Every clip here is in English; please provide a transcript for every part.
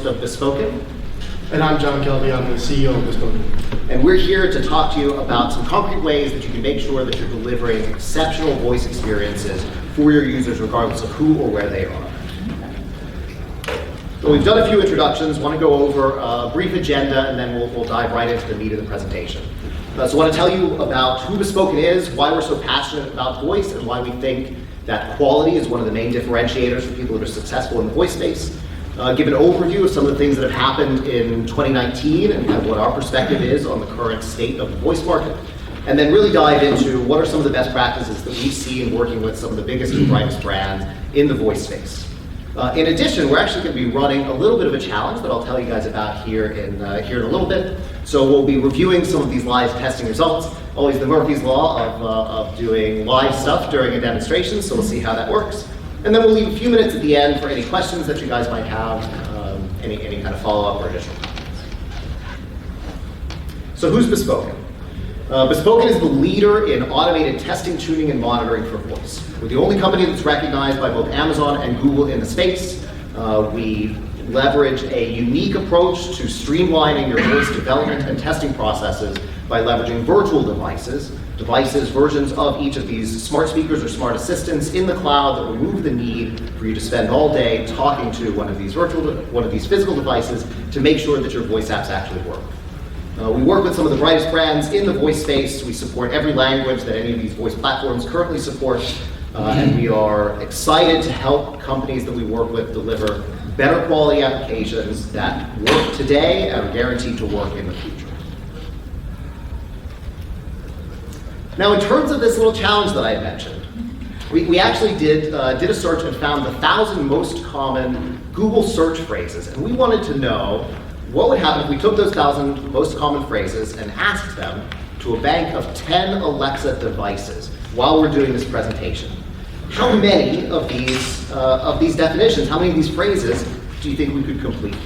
host of Bespoken. And I'm John Kelvie, I'm the CEO of Bespoken. And we're here to talk to you about some concrete ways that you can make sure that you're delivering exceptional voice experiences for your users regardless of who or where they are. So we've done a few introductions, want to go over a brief agenda, and then we'll dive right into the meat of the presentation. So I want to tell you about who Bespoken is, why we're so passionate about voice, and why we think that quality is one of the main differentiators for people that are successful in the voice space. Give an overview of some of the things that have happened in 2019 and kind of what our perspective is on the current state of the voice market. And then really dive into what are some of the best practices that we see in working with some of the biggest and brightest brands in the voice space. In addition, we're actually going to be running a little bit of a challenge that I'll tell you guys about here in a little bit. So we'll be reviewing some of these live testing results. Always the Murphy's Law of doing live stuff during a demonstration, so we'll see how that works. And then we'll leave a few minutes at the end for any questions that you guys might have, any kind of follow-up or additional comments. So who's Bespoken? Bespoken is the leader in automated testing, tuning, and monitoring for voice. We're the only company that's recognized by both Amazon and Google in the space. We leverage a unique approach to streamlining your voice development and testing processes by leveraging virtual devices, versions of each of these smart speakers or smart assistants in the cloud that remove the need for you to spend all day talking to one of these physical devices to make sure that your voice apps actually work. We work with some of the brightest brands in the voice space. We support every language that any of these voice platforms currently support, and we are excited to help companies that we work with deliver better quality applications that work today and are guaranteed to work in the future. Now, in terms of this little challenge that I had mentioned, we actually did a search and found the 1,000 most common Google search phrases, and we wanted to know what would happen if we took those 1,000 most common phrases and asked them to a bank of 10 Alexa devices while we're doing this presentation. How many of these definitions, how many of these phrases do you think we could complete?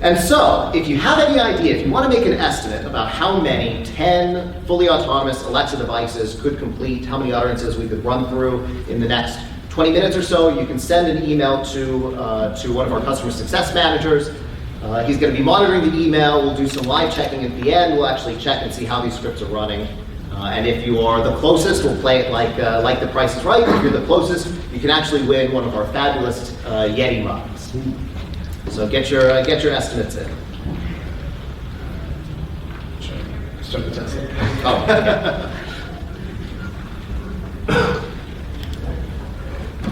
And so, if you have any idea, if you want to make an estimate about how many 10 fully autonomous Alexa devices could complete, how many utterances we could run through in the next 20 minutes or so, you can send an email to one of our customer success managers. He's going to be monitoring the email. We'll do some live checking at the end. We'll actually check and see how these scripts are running. And if you are the closest, we'll play it like The Price is Right. If you're the closest, you can actually win one of our fabulous Yeti mugs. So get your estimates in. Start the testing. Oh.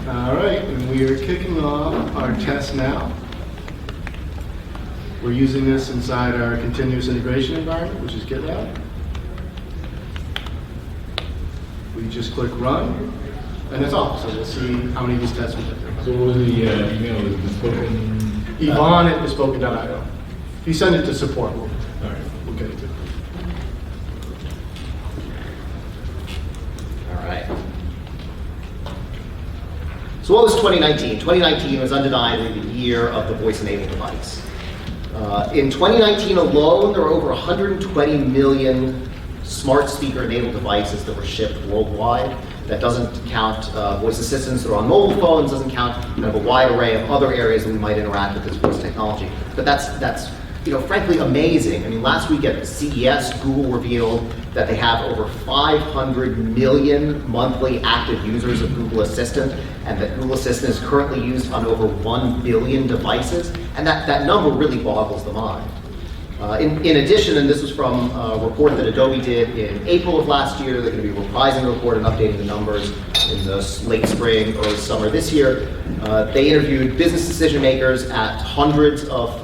All right, and we are kicking off our test now. We're using this inside our continuous integration environment, which is GitLab. We just click run, and it's off. So we'll see how many of these tests we get. So what was the email? Was it Bespoken? Yvonne at bespoken.io. If you send it to support, we'll get it to. All right. So what was 2019? 2019 was undeniably the year of the voice-enabled device. In 2019 alone, there were over 120 million smart speaker-enabled devices that were shipped worldwide. That doesn't count voice assistants that are on mobile phones, doesn't count kind of a wide array of other areas that we might interact with this voice technology. But that's frankly amazing. I mean, last week at CES, Google revealed that they have over 500 million monthly active users of Google Assistant, and that Google Assistant is currently used on over 1 billion devices, and that number really boggles the mind. In addition, and this was from a report that Adobe did in April of last year, they're going to be reprising the report and updating the numbers in the late spring or summer this year. They interviewed business decision makers at hundreds of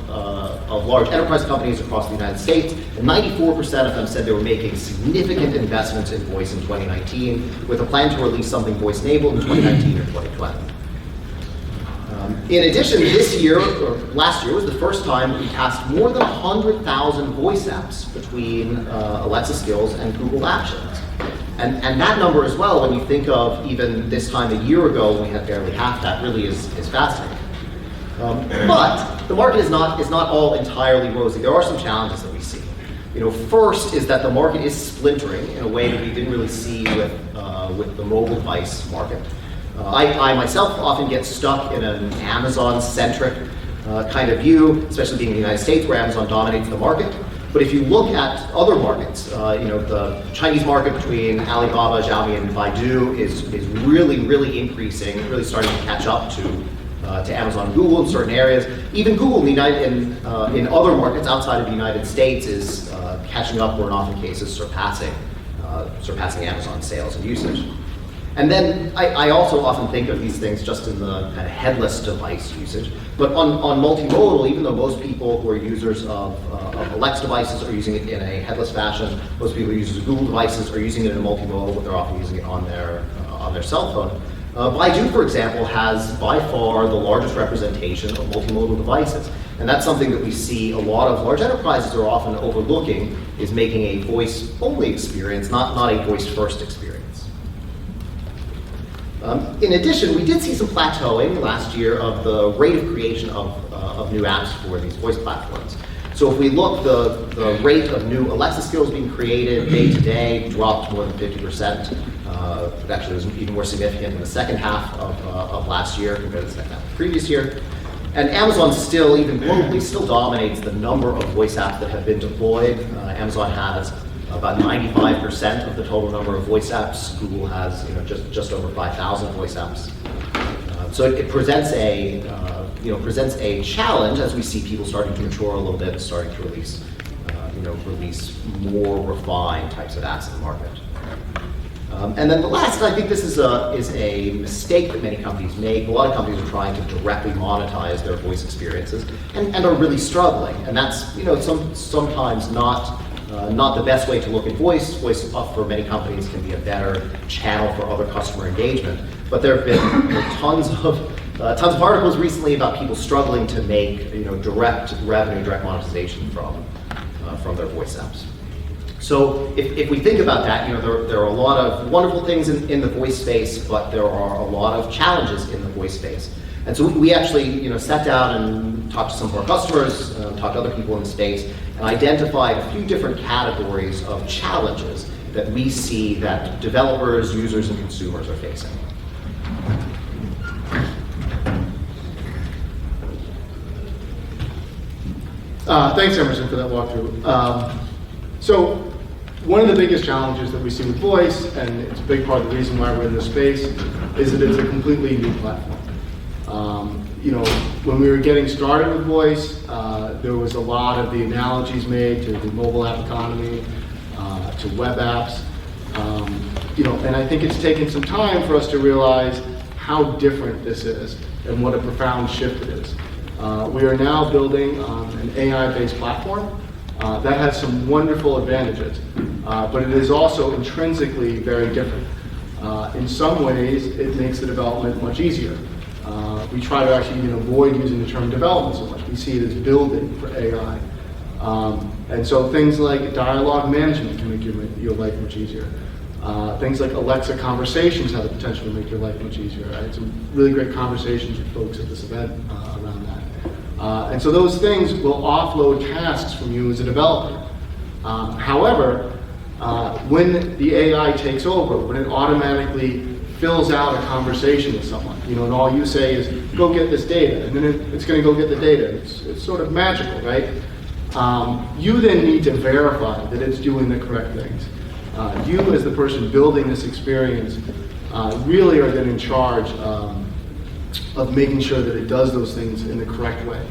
large enterprise companies across the United States, and 94% of them said they were making significant investments in voice in 2019, with a plan to release something voice-enabled in 2019 or 2020. In addition, this year, or last year, was the first time we passed more than 100,000 voice apps between Alexa skills and Google Actions. And that number as well, when you think of even this time a year ago when we had barely half that, really is fascinating. But the market is not all entirely rosy. There are some challenges that we see. First is that the market is splintering in a way that we didn't really see with the mobile device market. I myself often get stuck in an Amazon-centric kind of view, especially being in the United States where Amazon dominates the market. But if you look at other markets, the Chinese market between Alibaba, Xiaomi, and Baidu is really, really increasing, really starting to catch up to Amazon, Google in certain areas. Even Google in other markets outside of the United States is catching up, or in often cases surpassing Amazon sales and usage. And then I also often think of these things just in the kind of headless device usage. But on multimodal, even though most people who are users of Alexa devices are using it in a headless fashion, most people who are users of Google devices are using it in a multimodal, but they're often using it on their cell phone. Baidu, for example, has by far the largest representation of multimodal devices. And that's something that we see a lot of large enterprises are often overlooking, is making a voice-only experience, not a voice-first experience. In addition, we did see some plateauing last year of the rate of creation of new apps for these voice platforms. So if we look, the rate of new Alexa skills being created day to day dropped more than 50%. It actually was even more significant in the second half of last year compared to the second half of the previous year. And Amazon still, even globally, still dominates the number of voice apps that have been deployed. Amazon has about 95% of the total number of voice apps. Google has just over 5,000 voice apps. So it presents a challenge as we see people starting to mature a little bit, starting to release more refined types of apps in the market. And then the last, and I think this is a mistake that many companies make. A lot of companies are trying to directly monetize their voice experiences and are really struggling. And that's sometimes not the best way to look at voice. Voice for many companies can be a better channel for other customer engagement. But there have been tons of articles recently about people struggling to make direct revenue, direct monetization from their voice apps. So if we think about that, there are a lot of wonderful things in the voice space, but there are a lot of challenges in the voice space. And so we actually sat down and talked to some of our customers, talked to other people in the space, and identified a few different categories of challenges that we see that developers, users, and consumers are facing. Thanks, Emerson, for that walkthrough. So one of the biggest challenges that we see with voice, and it's a big part of the reason why we're in this space, is that it's a completely new platform. When we were getting started with voice, there was a lot of the analogies made to the mobile app economy, to web apps, and I think it's taken some time for us to realize how different this is and what a profound shift it is. We are now building an AI-based platform that has some wonderful advantages, but it is also intrinsically very different. In some ways, it makes the development much easier. We try to actually even avoid using the term development so much. We see it as building for AI. And so things like dialogue management can make your life much easier. Things like Alexa conversations have the potential to make your life much easier. I had some really great conversations with folks at this event around that. And so those things will offload tasks from you as a developer. However, when the AI takes over, when it automatically fills out a conversation with someone, and all you say is, go get this data, and then it's going to go get the data. It's sort of magical, right? You then need to verify that it's doing the correct things. You, as the person building this experience, really are then in charge of making sure that it does those things in the correct way.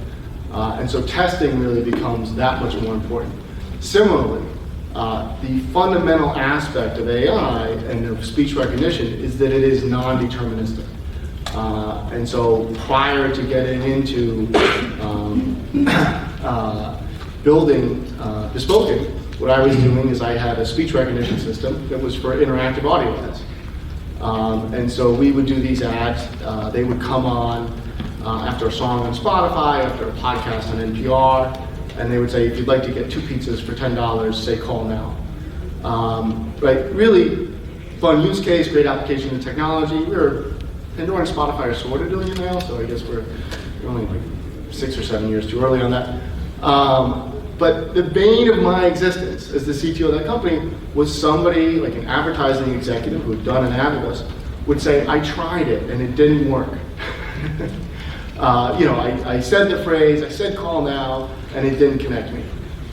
And so testing really becomes that much more important. Similarly, the fundamental aspect of AI and of speech recognition is that it is non-deterministic. And so prior to getting into building Bespoken, what I was doing is I had a speech recognition system that was for interactive audio ads. And so we would do these ads. They would come on after a song on Spotify, after a podcast on NPR, and they would say, if you'd like to get 2 pizzas for $10, say call now. Right, really fun use case, great application of technology. Pandora and Spotify are sort of doing it now, so I guess we're only like 6 or 7 years too early on that. But the bane of my existence as the CTO of that company was somebody, like an advertising executive who had done an ad with us, would say, I tried it and it didn't work. I said the phrase, I said call now, and it didn't connect me.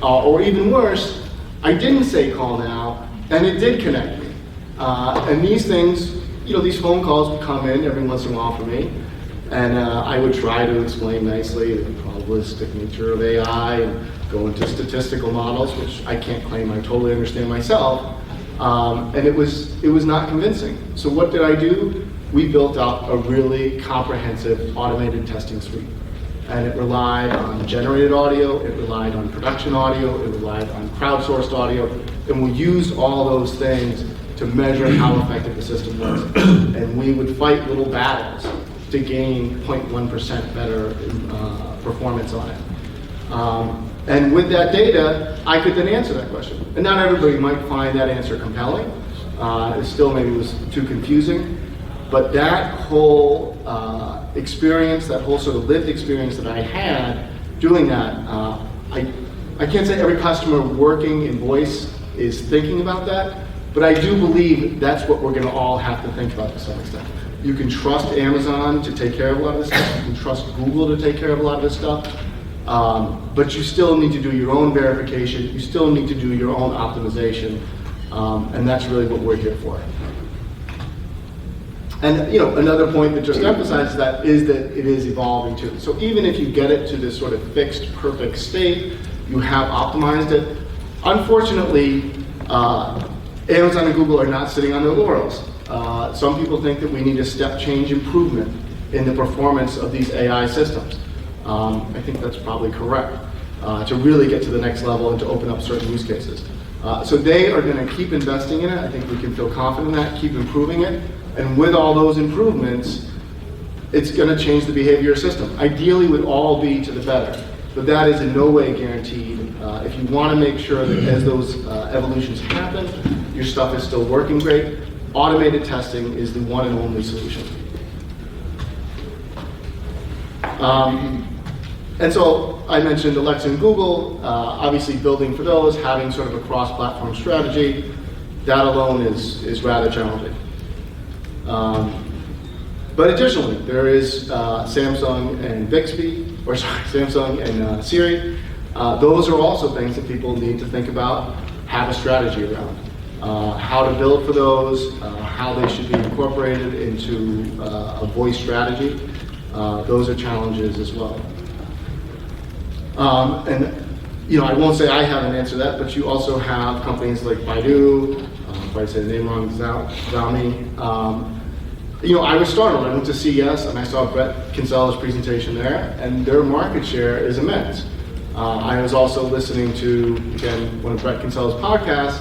Or even worse, I didn't say call now, and it did connect me. And these things, these phone calls would come in every once in a while for me, and I would try to explain nicely the probabilistic nature of AI and go into statistical models, which I can't claim I totally understand myself. And it was not convincing. So what did I do? We built out a really comprehensive automated testing suite. And it relied on generated audio, it relied on production audio, it relied on crowdsourced audio, and we used all those things to measure how effective the system was. And we would fight little battles to gain 0.1% better performance on it. And with that data, I could then answer that question. And not everybody might find that answer compelling. It still maybe was too confusing. But that whole experience, that whole sort of lived experience that I had doing that, I can't say every customer working in voice is thinking about that, but I do believe that's what we're going to all have to think about to some extent. You can trust Amazon to take care of a lot of this stuff. You can trust Google to take care of a lot of this stuff. But you still need to do your own verification. You still need to do your own optimization. And that's really what we're here for. And another point that just emphasizes that is that it is evolving too. So even if you get it to this sort of fixed, perfect state, you have optimized it. Unfortunately, Amazon and Google are not sitting on their laurels. Some people think that we need a step change improvement in the performance of these AI systems. I think that's probably correct to really get to the next level and to open up certain use cases. So they are going to keep investing in it. I think we can feel confident in that, keep improving it. And with all those improvements, it's going to change the behavior system. Ideally, would all be to the better, but that is in no way guaranteed. If you want to make sure that as those evolutions happen, your stuff is still working great, automated testing is the one and only solution. And so I mentioned Alexa and Google, obviously building for those, having sort of a cross-platform strategy. That alone is rather challenging. But additionally, there is Samsung and Bixby, or sorry, Samsung and Siri. Those are also things that people need to think about, have a strategy around. How to build for those, how they should be incorporated into a voice strategy. Those are challenges as well. And I won't say I have an answer to that, but you also have companies like Baidu, if I say the name wrong, Xiaomi. I was startled. I went to CES and I saw Brett Kinsella's presentation there, and their market share is immense. I was also listening to, again, one of Brett Kinsella's podcasts,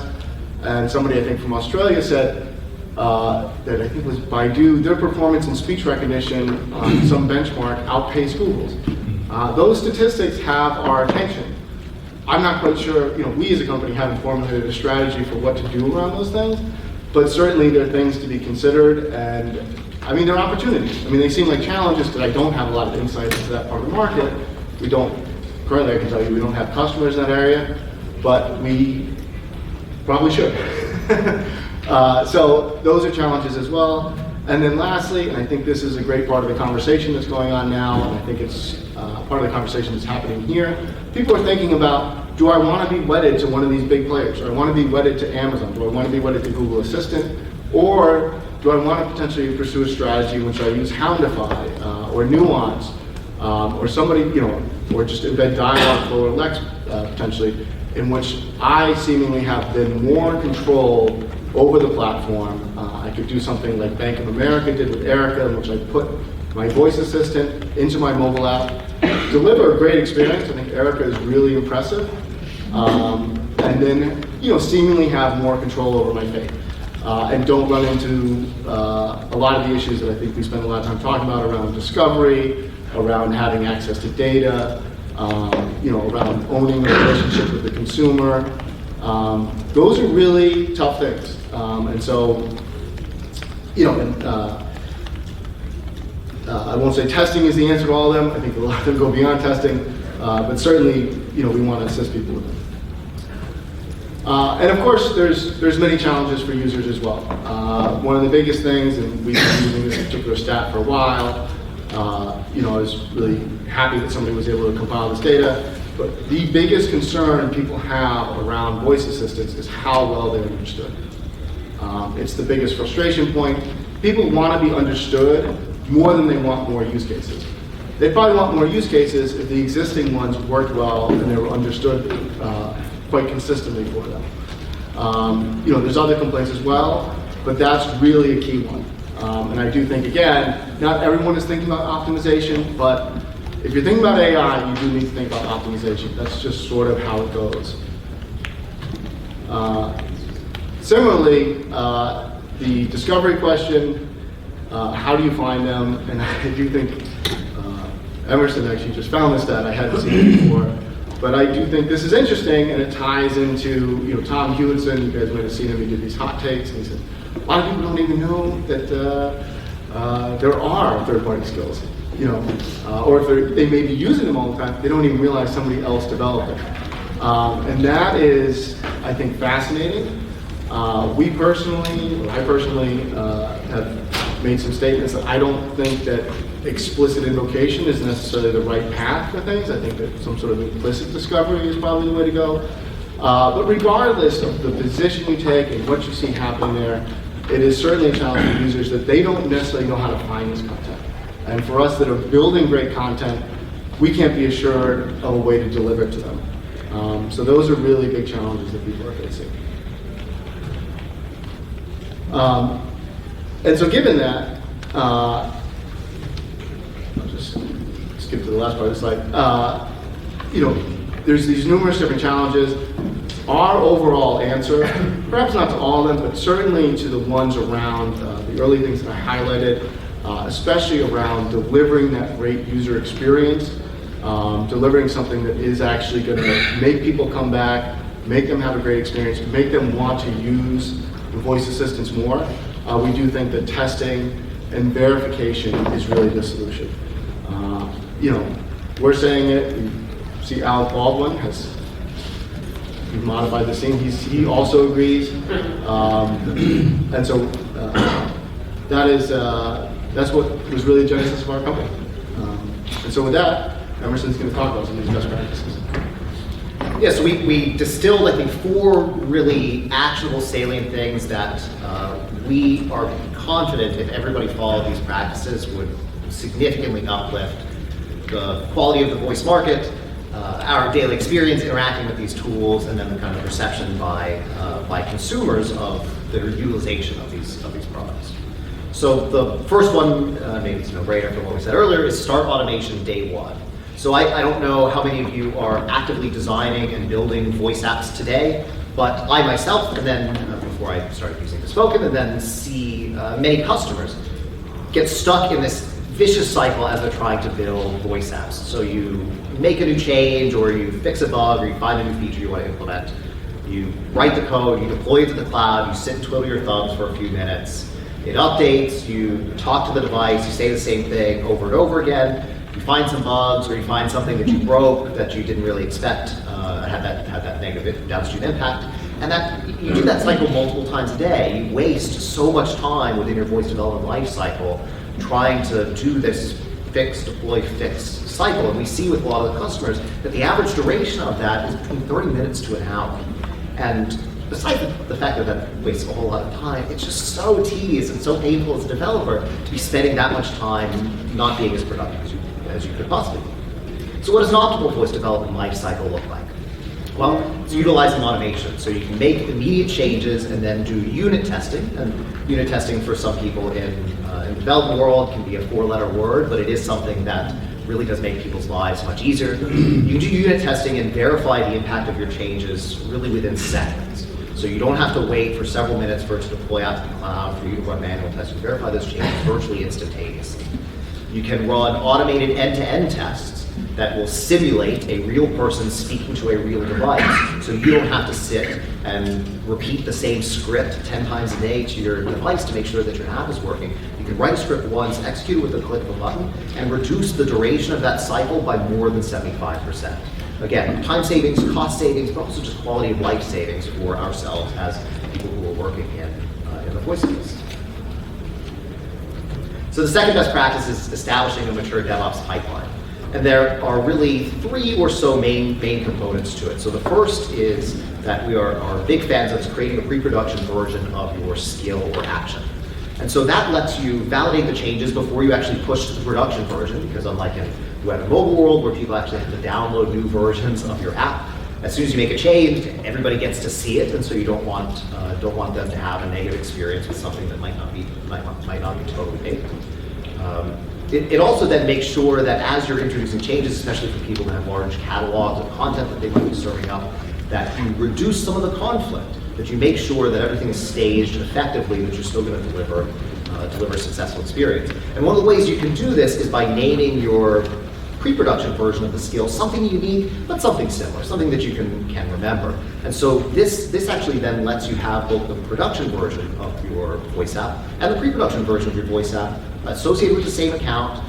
and somebody I think from Australia said that I think was Baidu, their performance in speech recognition on some benchmark outpaced Google's. Those statistics have our attention. I'm not quite sure, we as a company haven't formulated a strategy for what to do around those things, but certainly there are things to be considered, and there are opportunities. They seem like challenges because I don't have a lot of insight into that part of the market. Currently I can tell you we don't have customers in that area, but we probably should. So those are challenges as well. And then lastly, and I think this is a great part of the conversation that's going on now, and I think it's part of the conversation that's happening here. People are thinking about, do I want to be wedded to one of these big players? Do I want to be wedded to Amazon? Do I want to be wedded to Google Assistant? Or do I want to potentially pursue a strategy in which I use Houndify or Nuance or somebody, or just embed Dialogflow or Lex potentially, in which I seemingly have then more control over the platform. I could do something like Bank of America did with Erica, in which I put my voice assistant into my mobile app, deliver a great experience. I think Erica is really impressive. And then, seemingly have more control over my fate. And don't run into a lot of the issues that I think we spend a lot of time talking about around discovery, around having access to data, around owning a relationship with the consumer. Those are really tough things. And so, I won't say testing is the answer to all of them. I think a lot of them go beyond testing, but certainly, we want to assist people with them. And of course, there's many challenges for users as well. One of the biggest things, and we've been using this particular stat for a while, I was really happy that somebody was able to compile this data. But the biggest concern people have around voice assistants is how well they're understood. It's the biggest frustration point. People want to be understood more than they want more use cases. They probably want more use cases if the existing ones worked well and they were understood quite consistently for them. There's other complaints as well, but that's really a key one. And I do think, again, not everyone is thinking about optimization, but if you're thinking about AI, you do need to think about optimization. That's just sort of how it goes. Similarly, the discovery question, how do you find them? And I do think Emerson actually just found this stat. I hadn't seen it before. But I do think this is interesting, and it ties into, Tom Hewitson. You guys might have seen him. He did these hot takes, and he said, a lot of people don't even know that there are third-party skills, or if they may be using them all the time, they don't even realize somebody else developed them. And that is, I think, fascinating. I personally have made some statements that I don't think that explicit invocation is necessarily the right path for things. I think that some sort of implicit discovery is probably the way to go. But regardless of the position you take and what you see happening there, it is certainly a challenge for users that they don't necessarily know how to find this content. And for us that are building great content, we can't be assured of a way to deliver it to them. So those are really big challenges that people are facing. And so given that, I'll just skip to the last part of the slide. There's these numerous different challenges. Our overall answer, perhaps not to all of them, but certainly to the ones around the early things that I highlighted, especially around delivering that great user experience, delivering something that is actually going to make people come back, make them have a great experience, make them want to use the voice assistants more. We do think that testing and verification is really the solution. We're saying it. We see Alec Baldwin has modified the scene. He also agrees, and so that's what was really the genesis of our company. And so with that, Emerson's going to talk about some of these best practices. Yeah, so we distilled, I think, 4 really actionable, salient things that we are confident if everybody followed these practices would significantly uplift the quality of the voice market, our daily experience interacting with these tools, and then the kind of perception by consumers of their utilization of these products. So the first one, maybe it's a no-brainer from what we said earlier, is start automation day one. So I don't know how many of you are actively designing and building voice apps today, but I myself, and then before I started using Bespoken, and then see many customers get stuck in this vicious cycle as they're trying to build voice apps. So you make a new change, or you fix a bug, or you find a new feature you want to implement. You write the code, you deploy it to the cloud, you sit and twiddle your thumbs for a few minutes. It updates, you talk to the device, you say the same thing over and over again. You find some bugs, or you find something that you broke that you didn't really expect had that negative downstream impact. And that you do that cycle multiple times a day. You waste so much time within your voice development life cycle trying to do this fix, deploy, fix cycle. And we see with a lot of the customers that the average duration of that is between 30 minutes to an hour. And besides the fact that that wastes a whole lot of time, it's just so tedious and so painful as a developer to be spending that much time not being as productive as you could possibly be. So what does an optimal voice development life cycle look like? Well, it's utilizing automation. So you can make immediate changes and then do unit testing. And unit testing for some people in the development world can be a 4-letter word, but it is something that really does make people's lives much easier. You do unit testing and verify the impact of your changes really within seconds. So you don't have to wait for several minutes for it to deploy out to the cloud for you to run manual testing. Verify those changes virtually instantaneously. You can run automated end-to-end tests that will simulate a real person speaking to a real device. So you don't have to sit and repeat the same script 10 times a day to your device to make sure that your app is working. You can write a script once, execute it with a click of a button, and reduce the duration of that cycle by more than 75%. Again, time savings, cost savings, but also just quality of life savings for ourselves as people who are working in the voice space. So the second best practice is establishing a mature DevOps pipeline. And there are really 3 or so main components to it. So the first is that we are big fans of creating a pre-production version of your skill or action. And so that lets you validate the changes before you actually push to the production version, because unlike in web and mobile world where people actually have to download new versions of your app, as soon as you make a change, everybody gets to see it, and so you don't want them to have a negative experience with something that might not be totally baked. It also then makes sure that as you're introducing changes, especially for people that have large catalogs of content that they might be serving up, that you reduce some of the conflict, that you make sure that everything is staged effectively, that you're still going to deliver a successful experience. And one of the ways you can do this is by naming your pre-production version of the skill something unique, but something similar, something that you can remember. And so this actually then lets you have both the production version of your voice app and the pre-production version of your voice app associated with the same account,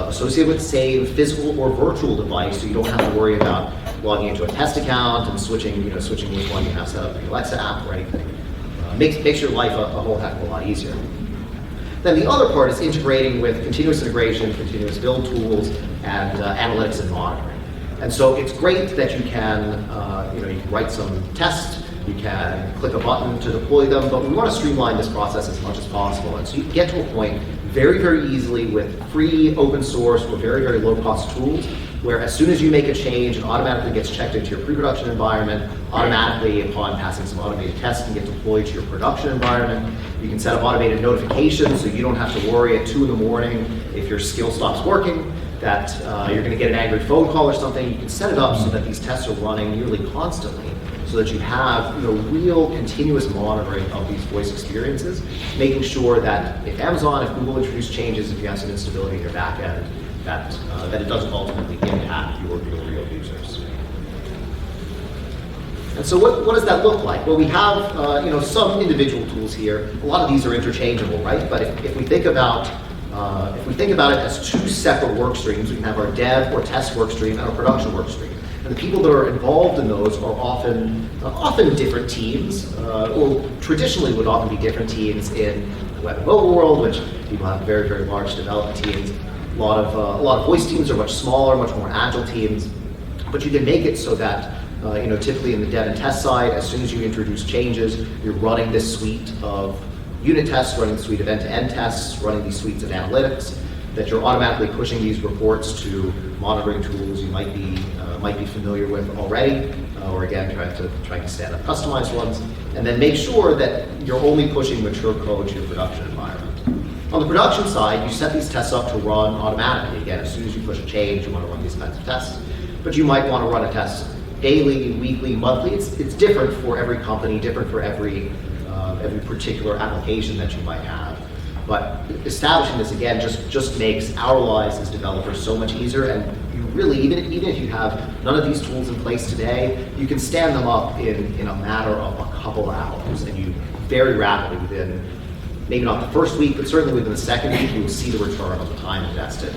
associated with the same physical or virtual device, so you don't have to worry about logging into a test account and switching which one you have set up in the Alexa app or anything. Makes your life a whole heck of a lot easier. Then the other part is integrating with continuous integration, continuous build tools, and analytics and monitoring. And so it's great that you can, you can write some tests, you can click a button to deploy them, but we want to streamline this process as much as possible. And so you can get to a point very, very easily with free, open source, or very, very low cost tools, where as soon as you make a change, it automatically gets checked into your pre-production environment, automatically upon passing some automated tests can get deployed to your production environment. You can set up automated notifications so you don't have to worry at 2 in the morning if your skill stops working, that you're going to get an angry phone call or something. You can set it up so that these tests are running nearly constantly, so that you have real continuous monitoring of these voice experiences, making sure that if Amazon, if Google introduce changes, if you have some instability in your back end, that it doesn't ultimately impact your real users. And so what does that look like? Well, we have some individual tools here. A lot of these are interchangeable, right? But if we think about it as 2 separate work streams, we can have our dev or test work stream and our production work stream. And the people that are involved in those are often different teams, or traditionally would often be different teams in the web and mobile world, which people have very, very large development teams. A lot of voice teams are much smaller, much more agile teams. But you can make it so that typically in the dev and test side, as soon as you introduce changes, you're running this suite of unit tests, running the suite of end-to-end tests, running these suites of analytics, that you're automatically pushing these reports to monitoring tools you might be familiar with already, or again, trying to stand up customized ones, and then make sure that you're only pushing mature code to your production environment. On the production side, you set these tests up to run automatically. Again, as soon as you push a change, you want to run these kinds of tests. But you might want to run a test daily, weekly, monthly. It's different for every company, different for every particular application that you might have. But establishing this, again, just makes our lives as developers so much easier. And you really, even if you have none of these tools in place today, you can stand them up in a matter of a couple hours. And you very rapidly, within maybe not the first week, but certainly within the second week, you will see the return on the time invested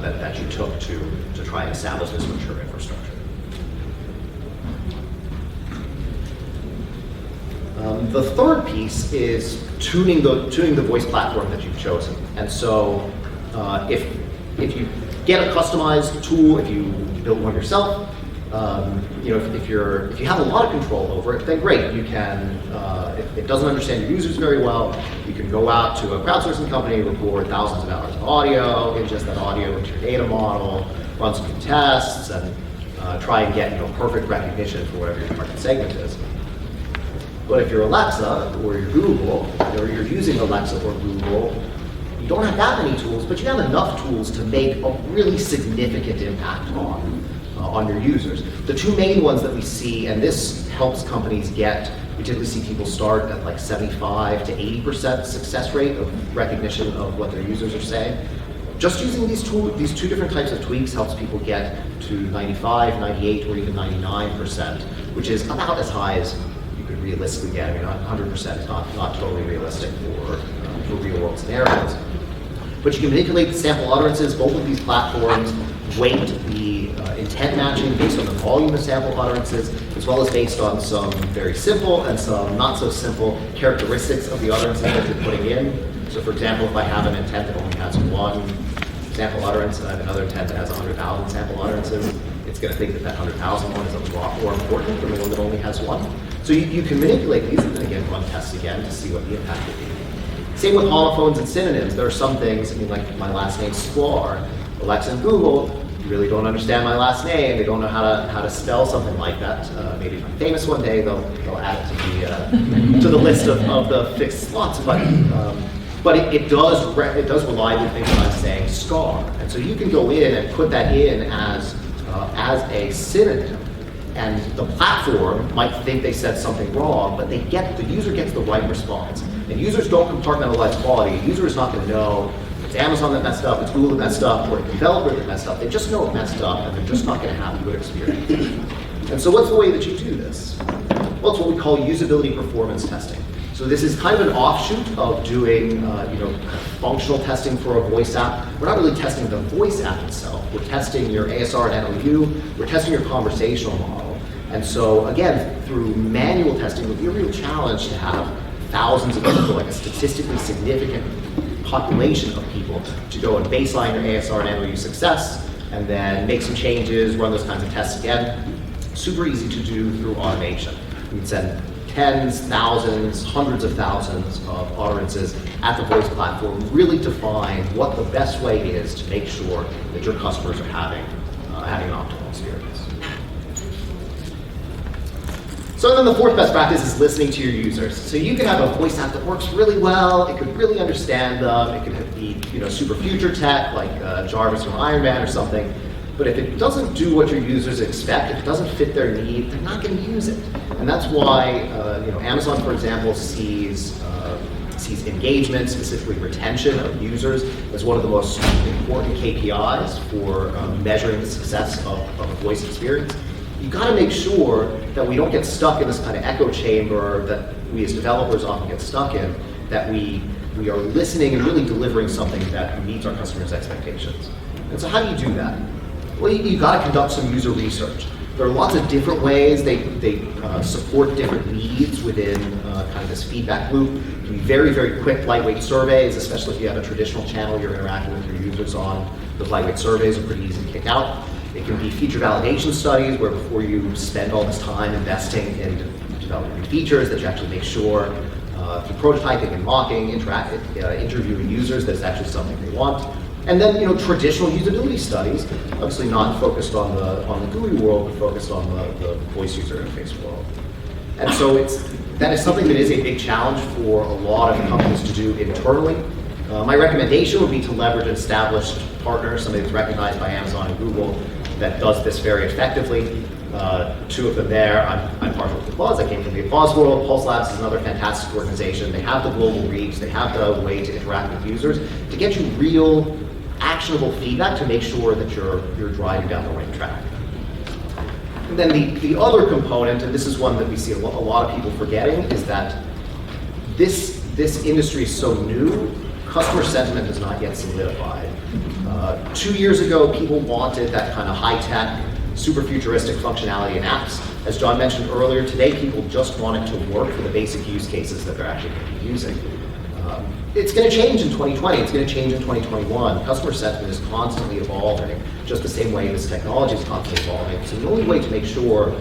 that you took to try and establish this mature infrastructure. The third piece is tuning the voice platform that you've chosen. And so if you get a customized tool, if you build one yourself, if you have a lot of control over it, then great. You can, if it doesn't understand your users very well, you can go out to a crowdsourcing company, record thousands of hours of audio, ingest that audio into your data model, run some tests, and try and get perfect recognition for whatever your target segment is. But if you're Alexa or you're Google, or you're using Alexa or Google, you don't have that many tools, but you have enough tools to make a really significant impact on your users. The 2 main ones that we see, and this helps companies get, we typically see people start at like 75 to 80% success rate of recognition of what their users are saying. Just using these 2 different types of tweaks helps people get to 95, 98, or even 99%, which is about as high as you could realistically get. I mean, 100% is not totally realistic for real world scenarios. But you can manipulate the sample utterances. Both of these platforms weight the intent matching based on the volume of sample utterances, as well as based on some very simple and some not so simple characteristics of the utterances that you're putting in. So for example, if I have an intent that only has one sample utterance and I have another intent that has 100,000 sample utterances, it's going to think that that 100,000 one is a lot more important than the one that only has one. So you can manipulate these and then again run tests again to see what the impact would be. Same with homophones and synonyms. There are some things, I mean, like my last name Sklar, Alexa and Google really don't understand my last name. They don't know how to spell something like that. Maybe if I'm famous one day, they'll add it to the list of the fixed slots. But it does reliably think that I'm saying Sklar, and so you can go in and put that in as a synonym, and the platform might think they said something wrong, but the user gets the right response. And users don't compartmentalize quality. A user is not going to know it's Amazon that messed up, it's Google that messed up, or a developer that messed up. They just know it messed up, and they're just not going to have a good experience. And so what's the way that you do this? Well, it's what we call usability performance testing. So this is kind of an offshoot of doing functional testing for a voice app. We're not really testing the voice app itself. We're testing your ASR and NOU. We're testing your conversational model. And so again, through manual testing, it would be a real challenge to have thousands of people, like a statistically significant population of people, to go and baseline your ASR and NOU success, and then make some changes, run those kinds of tests again. Super easy to do through automation. You can send tens, thousands, hundreds of thousands of utterances at the voice platform, really define what the best way is to make sure that your customers are having an optimal experience. So then the fourth best practice is listening to your users. So you can have a voice app that works really well, it could really understand them, it could be super future tech like Jarvis from Iron Man or something, but if it doesn't do what your users expect, if it doesn't fit their need, they're not going to use it. And that's why Amazon, for example, sees engagement, specifically retention of users, as one of the most important KPIs for measuring the success of a voice experience. You've got to make sure that we don't get stuck in this kind of echo chamber that we as developers often get stuck in, that we are listening and really delivering something that meets our customers' expectations. And so how do you do that? Well, you've got to conduct some user research. There are lots of different ways they support different needs within kind of this feedback loop. It can be very, very quick, lightweight surveys, especially if you have a traditional channel you're interacting with your users on. Those lightweight surveys are pretty easy to kick out. It can be feature validation studies, where before you spend all this time investing in developing new features, that you actually make sure through prototyping and mocking, interviewing users, that it's actually something they want. And then, traditional usability studies, obviously not focused on the GUI world, but focused on the voice user interface world. And so that is something that is a big challenge for a lot of companies to do internally. My recommendation would be to leverage an established partner, somebody that's recognized by Amazon and Google, that does this very effectively. Two of them there. I'm partial with Applause. I came from the Applause world. Pulse Labs is another fantastic organization. They have the global reach. They have the way to interact with users to get you real, actionable feedback to make sure that you're driving down the right track. And then the other component, and this is one that we see a lot of people forgetting, is that this industry is so new. Customer sentiment has not yet solidified. 2 years ago, people wanted that kind of high-tech, super futuristic functionality in apps. As John mentioned earlier, today people just want it to work for the basic use cases that they're actually going to be using. It's going to change in 2020, it's going to change in 2021. Customer sentiment is constantly evolving, just the same way this technology is constantly evolving. So the only way to make sure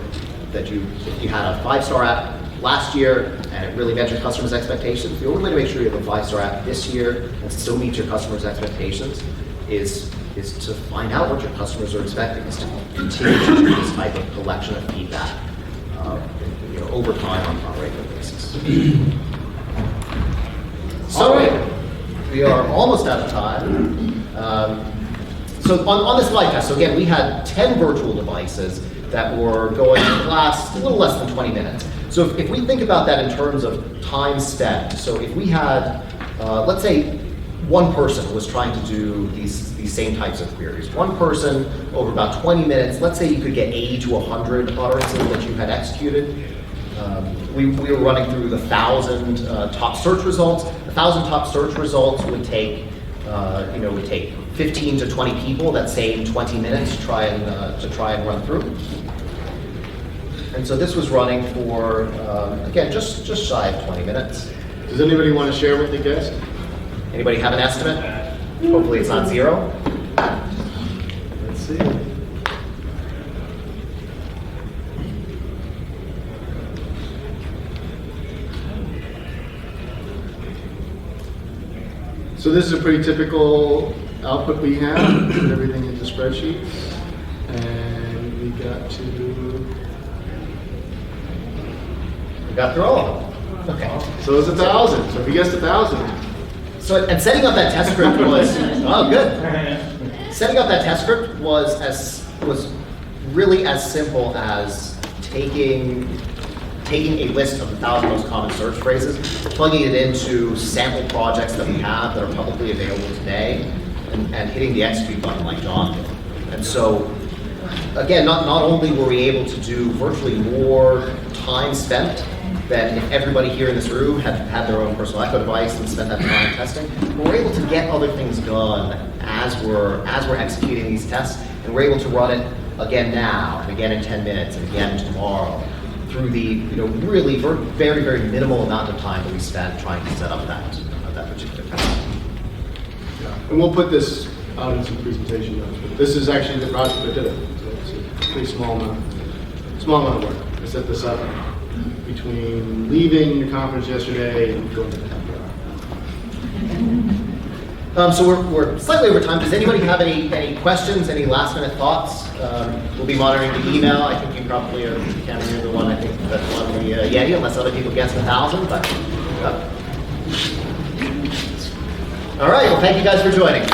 that if you had a 5-star app last year and it really met your customers' expectations, the only way to make sure you have a 5-star app this year and still meet your customers' expectations is to find out what your customers are expecting, is to continue to do this type of collection of feedback over time on a regular basis. So we are almost out of time. So on this slide test, so again, we had 10 virtual devices that were going to last a little less than 20 minutes. So if we think about that in terms of time spent, so if we had, let's say, one person was trying to do these same types of queries. One person over about 20 minutes, let's say you could get 80 to 100 utterances that you had executed. We were running through the 1,000 top search results. 1,000 top search results would take, would take 15 to 20 people that same 20 minutes to try and run through. And so this was running for, again, just shy of 20 minutes. Does anybody want to share what they guessed? Anybody have an estimate? Hopefully it's not zero. Let's see. So this is a pretty typical output we have, put everything into spreadsheets, and we We got through all of them. Okay. so it's 1,000. So if you guessed 1,000, So, and setting up that test script was, oh, good. Setting up that test script was really as simple as taking a list of the 1,000 most common search phrases, plugging it into sample projects that we have that are publicly available today, and hitting the execute button like John did. And so, again, not only were we able to do virtually more time spent than if everybody here in this room had their own personal echo device and spent that time testing, but we're able to get other things done as we're executing these tests, and we're able to run it again now, and again in 10 minutes, and again tomorrow, through the really very, very minimal amount of time that we spent trying to set up that particular test. and we'll put this out in some presentation notes. But this is actually the project that did it. So it's a pretty small amount of work. I set this up between leaving the conference yesterday and going to the temple. So we're slightly over time. Does anybody have any questions, any last minute thoughts? We'll be monitoring the email. I think you probably can't remember the one. I think that's on the Yeti, unless other people guess 1,000. But all right. Well, thank you guys for joining.